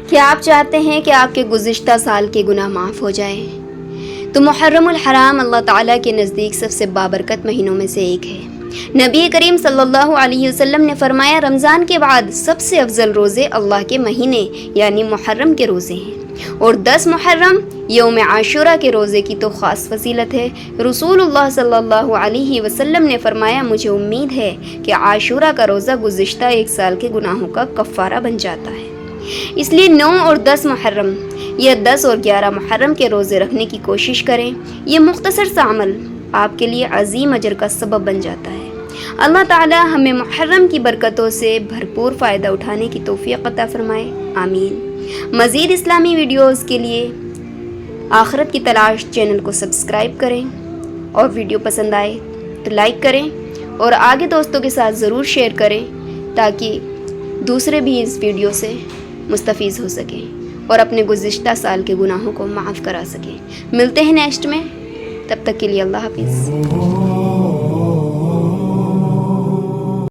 کیا آپ چاہتے ہیں کہ آپ کے گزشتہ سال کے گناہ معاف ہو جائیں؟ تو محرم الحرام اللہ تعالیٰ کے نزدیک سب سے بابرکت مہینوں میں سے ایک ہے۔ نبی کریم صلی اللہ علیہ وسلم نے فرمایا، رمضان کے بعد سب سے افضل روزے اللہ کے مہینے یعنی محرم کے روزے ہیں، اور 10 محرم یوم عاشورہ کے روزے کی تو خاص فضیلت ہے۔ رسول اللہ صلی اللہ علیہ وسلم نے فرمایا، مجھے امید ہے کہ عاشورہ کا روزہ گزشتہ ایک سال کے گناہوں کا کفارہ بن جاتا ہے، اس لیے 9 اور 10 محرم یا 10 اور 11 محرم کے روزے رکھنے کی کوشش کریں۔ یہ مختصر سا عمل آپ کے لیے عظیم اجر کا سبب بن جاتا ہے۔ اللہ تعالی ہمیں محرم کی برکتوں سے بھرپور فائدہ اٹھانے کی توفیق عطا فرمائے، آمین۔ مزید اسلامی ویڈیوز کے لیے آخرت کی تلاش چینل کو سبسکرائب کریں، اور ویڈیو پسند آئے تو لائک کریں اور آگے دوستوں کے ساتھ ضرور شیئر کریں تاکہ دوسرے بھی اس ویڈیو سے مستفیض ہو سکیں اور اپنے گزشتہ سال کے گناہوں کو معاف کرا سکیں۔ ملتے ہیں نیکسٹ میں، تب تک کے لیے اللہ حافظ۔